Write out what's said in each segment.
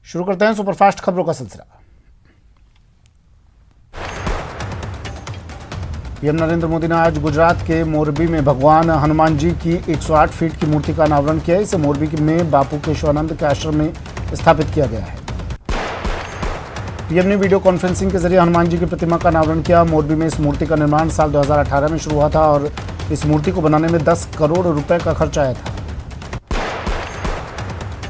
शुरू करते हैं सुपरफास्ट खबरों का सिलसिला। पीएम नरेंद्र मोदी ने आज गुजरात के मोरबी में भगवान हनुमान जी की 108 फीट की मूर्ति का अनावरण किया। इसे मोरबी में बापू केशवानंद के आश्रम में स्थापित किया गया है। पीएम ने वीडियो कॉन्फ्रेंसिंग के जरिए हनुमान जी की प्रतिमा का अनावरण किया। मोरबी में इस मूर्ति का निर्माण साल 2018 में शुरू हुआ था और इस मूर्ति को बनाने में 10 करोड़ रुपए का खर्च आया था।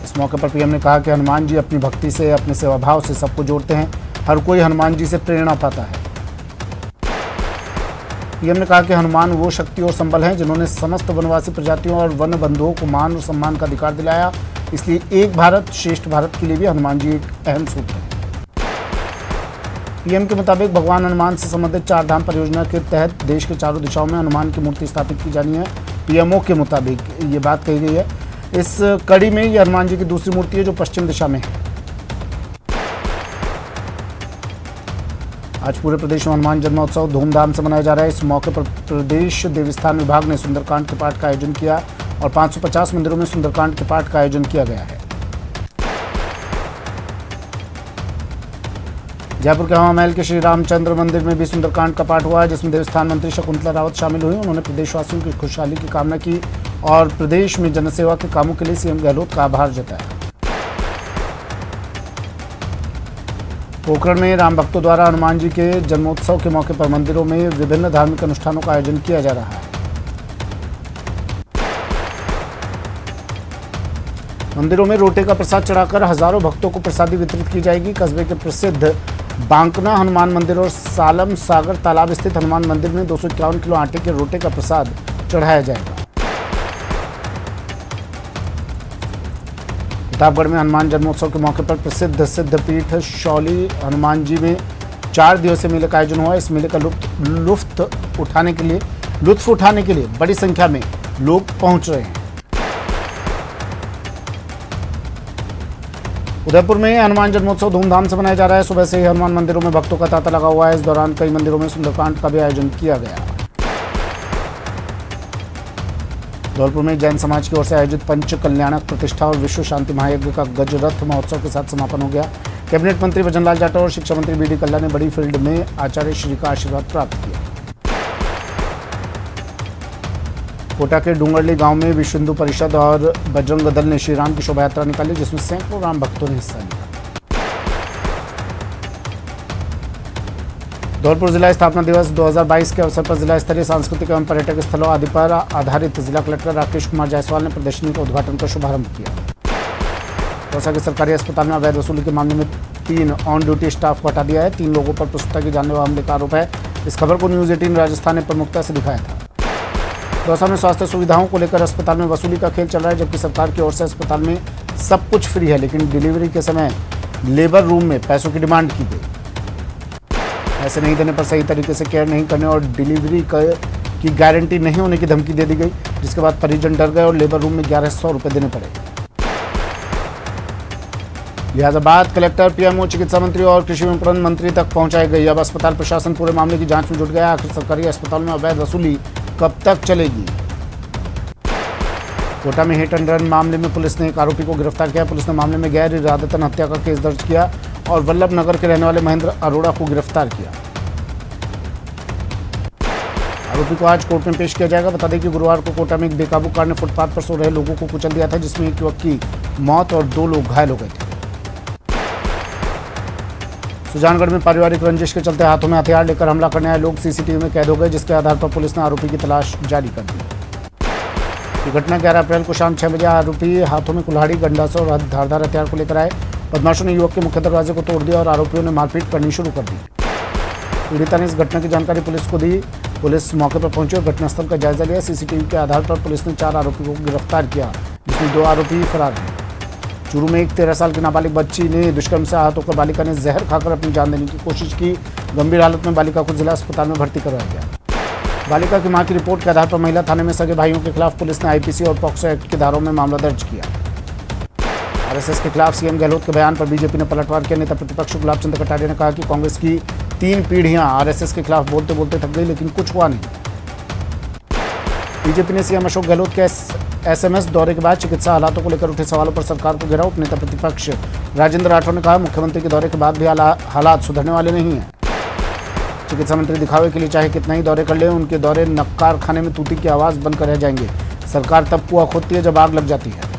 इस मौके पर पीएम ने कहा कि हनुमान जी अपनी भक्ति से, अपने सेवा भाव से सबको जोड़ते हैं। हर कोई हनुमान जी से प्रेरणा पाता है। पीएम ने कहा कि हनुमान वो शक्ति और संबल हैं जिन्होंने समस्त वनवासी प्रजातियों और वन बंधुओं को मान और सम्मान का अधिकार दिलाया। इसलिए एक भारत श्रेष्ठ भारत के लिए भी हनुमान जी एक अहम सूत्र है। पीएम के मुताबिक भगवान हनुमान से संबंधित 4 धाम परियोजना के तहत देश के चारों दिशाओं में हनुमान की मूर्ति स्थापित की जानी है। पीएमओ के मुताबिक ये बात कही गई है। इस कड़ी में ये हनुमान जी की दूसरी मूर्ति है जो पश्चिम दिशा में है। आज पूरे प्रदेश में हनुमान जन्मोत्सव धूमधाम से मनाया जा रहा है। इस मौके पर प्रदेश देवस्थान विभाग ने सुंदरकांड के पाठ का आयोजन किया और 550 मंदिरों में सुंदरकांड के पाठ का आयोजन किया गया है। जयपुर के हवा महल के श्री रामचंद्र मंदिर में भी सुंदरकांड का पाठ हुआ, जिसमें देवस्थान मंत्री शकुंतला रावत शामिल हुई। उन्होंने प्रदेशवासियों की खुशहाली की कामना की और प्रदेश में जनसेवा के कामों के लिए सीएम गहलोत का आभार जताया। पोखरण में राम भक्तों द्वारा हनुमान जी के जन्मोत्सव के मौके पर मंदिरों में विभिन्न धार्मिक अनुष्ठानों का आयोजन किया जा रहा है। मंदिरों में रोटे का प्रसाद चढ़ाकर हजारों भक्तों को प्रसादी वितरित की जाएगी। कस्बे के प्रसिद्ध बांकना हनुमान मंदिर और सालम सागर तालाब स्थित हनुमान मंदिर में 251 किलो आटे के रोटे का प्रसाद चढ़ाया जाएगा। प्रतापगढ़ में हनुमान जन्मोत्सव के मौके पर प्रसिद्ध सिद्धपीठ शौली हनुमान जी में 4 दिवसीय मेले का आयोजन हुआ। इस मेले का लुत्फ उठाने के लिए बड़ी संख्या में लोग पहुंच रहे हैं। उदयपुर में हनुमान जन्मोत्सव धूमधाम से मनाया जा रहा है। सुबह से ही हनुमान मंदिरों में भक्तों का तांता लगा हुआ है। इस दौरान कई मंदिरों में सुंदरकांड का भी आयोजन किया गया। धौलपुर में जैन समाज की ओर से आयोजित पंच कल्याणक प्रतिष्ठा और विश्व शांति महायज्ञ का गजरथ महोत्सव के साथ समापन हो गया। कैबिनेट मंत्री भजनलाल जाटव और शिक्षा मंत्री बीडी कल्ला ने बड़ी फील्ड में आचार्य श्री का आशीर्वाद प्राप्त किया। कोटा के डूंगरली गांव में विश्व हिंदू परिषद और बजरंग दल ने श्री राम की शोभा यात्रा निकाली, जिसमें सैकड़ों राम भक्तों ने हिस्सा लिया। धौलपुर जिला स्थापना दिवस 2022 के अवसर पर जिला स्तरीय सांस्कृतिक एवं पर्यटक स्थलों आदि पर आधारित जिला कलेक्टर राकेश कुमार जायसवाल ने प्रदर्शनी का उद्घाटन कर शुभारंभ किया। दौसा के सरकारी अस्पताल में अवैध वसूली के मामले में 3 ऑन ड्यूटी स्टाफ को हटा दिया है। 3 लोगों पर प्रसूता की जानलेवा हमले का आरोप है। इस खबर को न्यूज 18 राजस्थान ने प्रमुखता से दिखाया था। दौसा में स्वास्थ्य सुविधाओं को लेकर अस्पताल में वसूली का खेल चल रहा है, जबकि सरकार की ओर से अस्पताल में सब कुछ फ्री है, लेकिन डिलीवरी के समय लेबर रूम में पैसों की डिमांड की गई। ऐसे नहीं देने पर सही तरीके से केयर नहीं करने और डिलीवरी की गारंटी नहीं होने की धमकी दे दी गई, जिसके बाद परिजन डर गए और लेबर रूम में 1100 रुपये देने पड़े। लिहाजा बात कलेक्टर, पीएमओ, चिकित्सा मंत्री और कृषि विपणन मंत्री तक पहुंचाई गई। अब अस्पताल प्रशासन पूरे मामले की जांच में जुट गया। आखिर सरकारी अस्पताल में अवैध वसूली कब तक चलेगी? कोटा में हिट एंड रन मामले में पुलिस ने एक आरोपी को गिरफ्तार किया। पुलिस ने मामले में गैर इरादतन हत्या का केस दर्ज किया और वल्लभ नगर के रहने वाले महेंद्र अरोड़ा को गिरफ्तार किया। आरोपी को आज कोर्ट में पेश किया जाएगा। बता दें कि गुरुवार को कोटा में एक बेकाबू कार ने फुटपाथ पर सो रहे लोगों को कुचल दिया था, जिसमें एक युवक की मौत और 2 लोग घायल हो गए थे। सुजानगढ़ में पारिवारिक रंजिश के चलते हाथों में हथियार लेकर हमला करने आए लोग सीसीटीवी में कैद हो गए, जिसके आधार पर पुलिस ने आरोपी की तलाश जारी कर दी। ये घटना 11 अप्रैल को शाम 6 बजे आरोपी हाथों में कुल्हाड़ी, गंडासा और धारदार हथियार को लेकर आए। बदमाशों ने युवक के मुख्य दरवाजे को तोड़ दिया और आरोपियों ने मारपीट करनी शुरू कर दी। पीड़िता ने इस घटना की जानकारी पुलिस को दी। पुलिस मौके पर पहुंची और घटनास्थल का जायजा लिया। सीसीटीवी के आधार पर पुलिस ने 4 आरोपियों को गिरफ्तार किया, जिसमें 2 आरोपी फरार हैं। चूरू में एक 13 साल की नाबालिग बच्ची ने दुष्कर्म से आहत होकर बालिका ने जहर खाकर अपनी जान देने की कोशिश की। गंभीर हालत में बालिका को जिला अस्पताल में भर्ती करवाया गया। बालिका की मां की रिपोर्ट के आधार पर महिला थाने में सगे भाइयों के खिलाफ पुलिस ने आईपीसी और पॉक्सो एक्ट की धाराओं में मामला दर्ज किया। आरएसएस के खिलाफ सीएम गहलोत के बयान पर बीजेपी ने पलटवार किया। नेता प्रतिपक्ष गुलाब चंद कटारिया ने कहा कि कांग्रेस की 3 पीढ़ियां आरएसएस के खिलाफ बोलते बोलते थक गई, लेकिन कुछ हुआ नहीं। बीजेपी ने सीएम अशोक गहलोत के एसएमएस दौरे के बाद चिकित्सा हालातों को लेकर उठे सवालों पर सरकार को घेरा। उपनेता प्रतिपक्ष राजेंद्र राठौर ने कहा, मुख्यमंत्री के दौरे के बाद भी हालात सुधरने वाले नहीं हैं। चिकित्सा मंत्री दिखावे के लिए चाहे कितना ही दौरे कर ले, उनके दौरे नक्कार खाने में तूती की आवाज बनकर रह जाएंगे। सरकार तब कुआं खोदती है जब आग लग जाती है।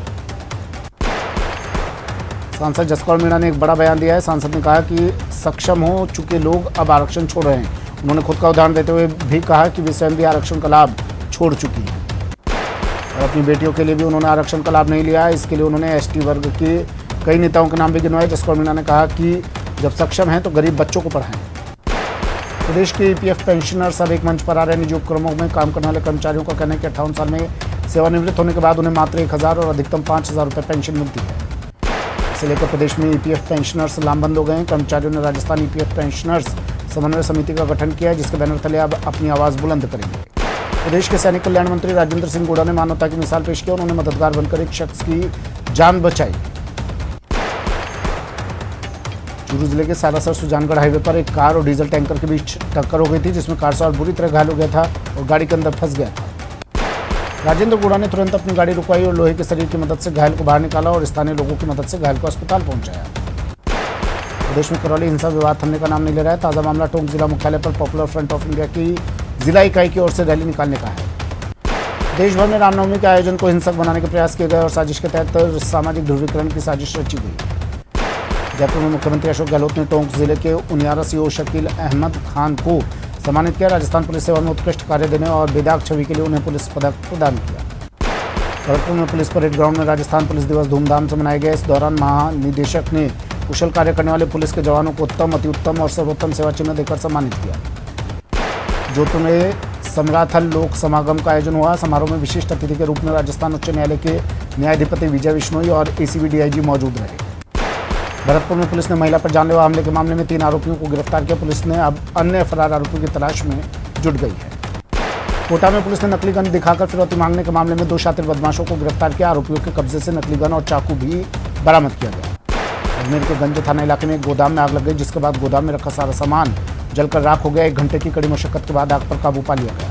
सांसद जसकौर मीणा ने एक बड़ा बयान दिया है। सांसद ने कहा कि सक्षम हो चुके लोग अब आरक्षण छोड़ रहे हैं। उन्होंने खुद का उदाहरण देते हुए भी कहा कि वे स्वयं भी आरक्षण का लाभ छोड़ चुकी हैं और अपनी बेटियों के लिए भी उन्होंने आरक्षण का लाभ नहीं लिया। इसके लिए उन्होंने एसटी वर्ग के कई नेताओं के नाम भी गिनवाए। जसकौर मीणा ने कहा कि जब सक्षम हैं तो गरीब बच्चों को पढ़ाएं। प्रदेश के ईपीएफ पेंशनर्स अब एक मंच पर आ रहे निजी उपक्रमों में काम करने वाले कर्मचारियों का कहना है कि 58 साल में सेवानिवृत्त होने के बाद उन्हें मात्र 1000 और अधिकतम 5000 रुपये पेंशन मिलती है। इसे लेकर प्रदेश में ईपीएफ पेंशनर्स लामबंद हो गए हैं। कर्मचारियों ने राजस्थान ईपीएफ पेंशनर्स समन्वय समिति का गठन किया है, जिसके बैनर तले अब अपनी आवाज़ बुलंद करेंगे। प्रदेश के सैनिक कल्याण मंत्री राजेंद्र सिंह गोड़ा ने मानवता की मिसाल पेश की। उन्होंने मददगार बनकर एक शख्स की जान बचाई। चूरू जिले के सालासर सुजानगढ़ हाईवे पर एक कार और डीजल टैंकर के बीच टक्कर हो गई थी, जिसमें कार सवार बुरी तरह घायल हो गया था और गाड़ी के अंदर फंस गया था। राजेंद्र गोड़ा ने तुरंत अपनी गाड़ी रुकवाई और लोहे के शरीर की मदद से घायल को बाहर निकाला और स्थानीय लोगों की मदद से घायल को अस्पताल पहुंचाया। प्रदेश में करौली हिंसा विवाद थमने का नाम नहीं ले रहा है। ताज़ा मामला टोंक जिला मुख्यालय पर पॉपुलर फ्रंट ऑफ इंडिया की जिला इकाई की ओर से रैली निकालने का है। देश भर में रामनवमी के आयोजन को हिंसक बनाने के प्रयास किए गए और साजिश के तहत सामाजिक ध्रुवीकरण की साजिश रची गई। जयपुर में मुख्यमंत्री अशोक गहलोत ने टोंक जिले के उनियारा सीओ शकील अहमद खान को सम्मानित किया। राजस्थान पुलिस सेवा में उत्कृष्ट कार्य देने और बेदाग छवि के लिए उन्हें पुलिस पदक प्रदान किया। भरतपुर में पुलिस परेड ग्राउंड में राजस्थान पुलिस दिवस धूमधाम से मनाया गया। इस दौरान महानिदेशक ने कुशल कार्य करने वाले पुलिस के जवानों को उत्तम, अति उत्तम और सर्वोत्तम सेवा चिन्ह देकर सम्मानित किया। जोधपुर में समराथल लोक समागम का आयोजन हुआ। समारोह में विशिष्ट अतिथि के रूप में राजस्थान उच्च न्यायालय के न्यायाधिपति विजय बिश्नोई और एसीबी डीआईजी मौजूद रहे। भरतपुर में पुलिस ने महिला पर जानलेवा हमले के मामले में 3 आरोपियों को गिरफ्तार किया। पुलिस ने अब अन्य फरार आरोपियों की तलाश में जुट गई है। कोटा में पुलिस ने नकली गन दिखाकर फिरौती मांगने के मामले में 2 शातिर बदमाशों को गिरफ्तार किया। आरोपियों के कब्जे से नकली गन और चाकू भी बरामद किया गया। अजमेर के गंज थाना इलाके में एक गोदाम में आग लग गई, जिसके बाद गोदाम में रखा सारा सामान जलकर राख हो गया। 1 घंटे की कड़ी मशक्कत के बाद आग पर काबू पा लिया गया।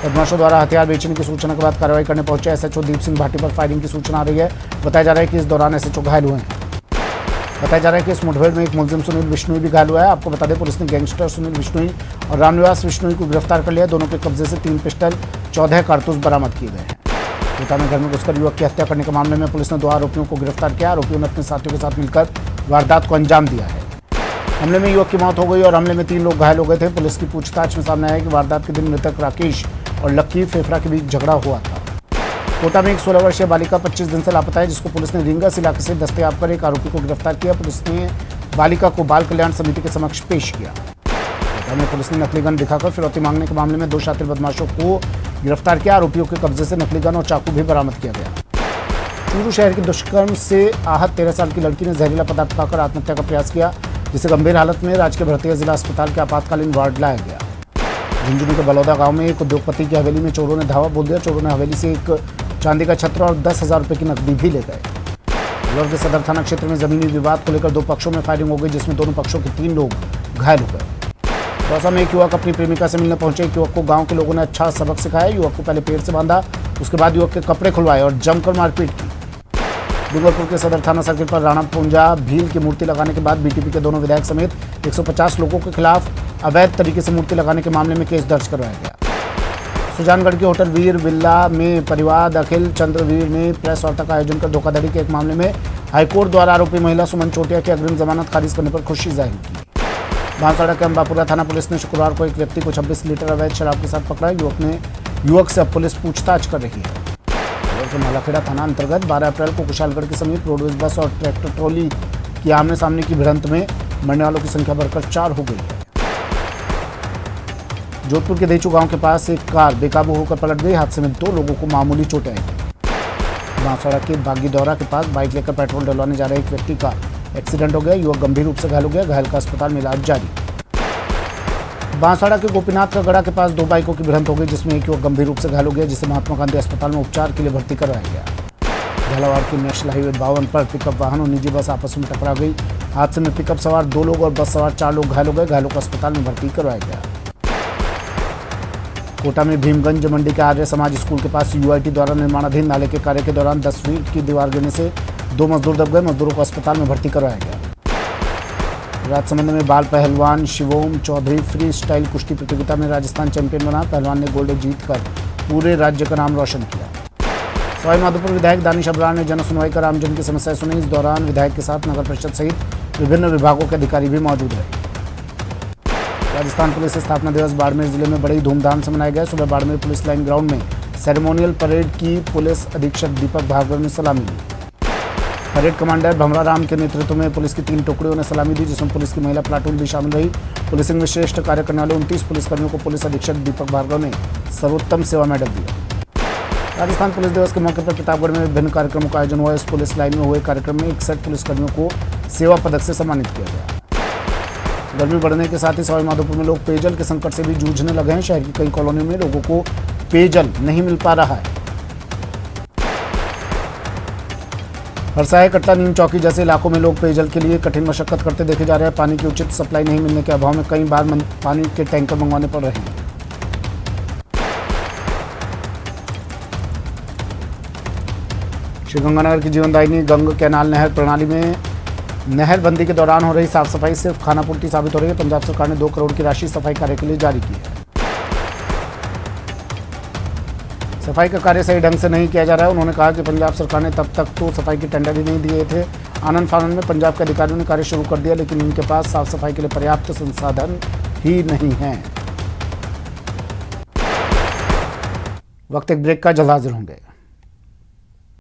बदमाशों द्वारा हथियार बेचने की सूचना के बाद कार्रवाई करने पहुंचे एसएचओ दीप सिंह भाटी पर फायरिंग की सूचना आ रही है। बताया जा रहा है कि इस दौरान एसएचओ घायल हुए हैं। बताया जा रहा है कि इस मुठभेड़ में एक मुलजिम सुनील बिश्नोई भी घायल हुआ है। आपको बता दें, पुलिस ने गैंगस्टर सुनील बिश्नोई और रामनिवास बिश्नोई को गिरफ्तार कर लिया। दोनों के कब्जे से 3 पिस्टल 14 कारतूस बरामद किए गए हैं। कोटा में घर में घुसकर युवक की हत्या करने के मामले में पुलिस ने 2 आरोपियों को गिरफ्तार किया। आरोपियों ने अपने साथियों के साथ मिलकर वारदात को अंजाम दिया है। हमले में युवक की मौत हो गई और हमले में 3 लोग घायल हो गए थे। पुलिस की पूछताछ में सामने आया कि वारदात के दिन मृतक राकेश और लक्की फेफड़ा के बीच झगड़ा हुआ था। कोटा में एक 16 वर्षीय बालिका 25 दिन से लापता है, जिसको पुलिस ने रिंगस इलाके से दस्तयाब कर एक आरोपी को गिरफ्तार किया। पुलिस ने बालिका को बाल कल्याण समिति के समक्ष पेश किया। कोटा में पुलिस ने नकली गन दिखाकर फिरौती मांगने के मामले में 2 शातिर बदमाशों को गिरफ्तार किया। आरोपियों के कब्जे से नकली गन और चाकू भी बरामद किया गया। चूरू शहर के दुष्कर्म से आहत 13 साल की लड़की ने जहरीला पदार्थ खाकर आत्महत्या का प्रयास किया, जिसे गंभीर हालत में राजकीय भरतिया जिला अस्पताल के आपातकालीन वार्ड लाया गया। झुंझुनू के बलौदा गांव में एक उद्योगपति की हवेली में चोरों ने धावा बोल दिया। चोरों ने हवेली से एक चांदी का छत्र और 10,000 रुपये की नकदी भी ले गए। इंदौर के सदर थाना क्षेत्र में जमीनी विवाद को लेकर 2 पक्षों में फायरिंग हो गई, जिसमें दोनों पक्षों के 3 लोग घायल हो गए। दौसा में एक युवक अपनी प्रेमिका से मिलने पहुंचे। एक युवक को गांव के लोगों ने अच्छा सबक सिखाया। युवक को पहले पेड़ से बांधा, उसके बाद युवक के कपड़े खुलवाए और जमकर मारपीट की। डूंगरपुर के सदर थाना सर्किल पर राणा पुंजा भील की मूर्ति लगाने के बाद बीटीपी के दोनों विधायक समेत 150 लोगों के खिलाफ अवैध तरीके से मूर्ति लगाने के मामले में केस दर्ज करवाया गया। सुजानगढ़ के होटल वीर विल्ला में परिवाद अखिल चंद्र वीर ने प्रेस वार्ता का आयोजन कर धोखाधड़ी के एक मामले में हाईकोर्ट द्वारा आरोपी महिला सुमन चोटिया की अग्रिम जमानत खारिज करने पर खुशी जाहिर की। बांसवाड़ा के अंबापुरा थाना पुलिस ने शुक्रवार को एक व्यक्ति को 26 लीटर अवैध शराब के साथ पकड़ा। युवक से अब पुलिस पूछताछ कर रही है। के मालाखेड़ा थाना अंतर्गत 12 अप्रैल को कुशालगढ़ के समीप रोडवेज बस और ट्रैक्टर ट्रॉली की आमने सामने की भिड़ंत में मरने वालों की संख्या बढ़कर 4 हो गई है। जोधपुर के देचू गांव के पास एक कार बेकाबू होकर पलट गई। हादसे में 2 लोगों को मामूली चोटें आई। बांसवाड़ा के बागीदौरा के पास बाइक लेकर पेट्रोल डलवाने जा रहे एक व्यक्ति का एक्सीडेंट हो गया। युवक गंभीर रूप से घायल हो गया। घायल का अस्पताल में इलाज जारी। बांसवाड़ा के गोपीनाथ का गढ़ा के पास 2 बाइकों की भिड़ंत हो गई, जिसमें एक युवक गंभीर रूप से घायल हो गया, जिसे महात्मा गांधी अस्पताल में उपचार के लिए भर्ती करवाया गया। झालावाड़ की नेशनल हाईवे 52 पर पिकअप वाहन और निजी बस आपस में टकरा गई। हादसे में पिकअप सवार 2 लोग और बस सवार 4 लोग घायल हो गए। घायलों को अस्पताल में भर्ती करवाया गया। कोटा में भीमगंज मंडी के आर्य समाज स्कूल के पास यूआईटी द्वारा निर्माणाधीन नाले के कार्य के दौरान 10 फीट की दीवार गिरने से 2 मजदूर दब गए। मजदूरों को अस्पताल में भर्ती करवाया गया। राजसमंद में बाल पहलवान शिवोम चौधरी फ्री स्टाइल कुश्ती प्रतियोगिता में राजस्थान चैंपियन बना। पहलवान ने गोल्ड जीतकर पूरे राज्य का नाम रोशन किया। सवाई माधोपुर विधायक दानिश अब्रार ने जन सुनवाई कर आमजन की समस्याएं सुनी। इस दौरान विधायक के साथ नगर परिषद सहित विभिन्न विभागों के अधिकारी भी मौजूद रहे। राजस्थान पुलिस स्थापना दिवस बाड़मेर जिले में बड़ी धूमधाम से मनाया गया। सुबह बाड़मेर पुलिस लाइन ग्राउंड में सेरेमोनियल परेड की पुलिस अधीक्षक दीपक भार्गव ने सलामी ली। परेड कमांडर भमरा राम के नेतृत्व में पुलिस की 3 टुकड़ियों ने सलामी दी, जिसमें पुलिस की महिला प्लाटून भी शामिल रही। पुलिसिंग में श्रेष्ठ कार्य करने वाले 29 पुलिसकर्मियों को पुलिस अधीक्षक दीपक भार्गव ने सर्वोत्तम सेवा मेडल दिया। राजस्थान पुलिस दिवस के मौके पर प्रतापगढ़ में विभिन्न कार्यक्रमों का आयोजन हुआ। इस पुलिस लाइन में हुए कार्यक्रम में 61 पुलिसकर्मियों को सेवा पदक से सम्मानित किया गया। गर्मी बढ़ने के साथ ही सवाई माधोपुर में लोग पेयजल के संकट से भी जूझने लगे हैं। शहर की कई कॉलोनियों में लोगों को पेयजल नहीं मिल पा रहा है। हरसाय, कट्टा, नीम चौकी जैसे इलाकों में लोग पेयजल के लिए कठिन मशक्कत करते देखे जा रहे हैं। पानी की उचित सप्लाई नहीं मिलने के अभाव में कई बार पानी के टैंकर मंगवाने पड़ रहे हैं। श्रीगंगानगर की जीवनदायिनी गंग कैनाल नहर प्रणाली में नहरबंदी के दौरान हो रही साफ सफाई सिर्फ खानापूर्ति साबित हो रही है। पंजाब सरकार ने 2 करोड़ की राशि सफाई कार्य के लिए जारी की है। सफाई का कार्य सही ढंग से नहीं किया जा रहा है। उन्होंने कहा कि पंजाब सरकार ने तब तक तो सफाई के टेंडर ही नहीं दिए थे। आनंद फानंद में पंजाब के अधिकारियों ने कार्य शुरू कर दिया, लेकिन इनके पास साफ सफाई के लिए पर्याप्त संसाधन ही नहीं है। वक्त एक ब्रेक का, जल्द हाजिर होंगे।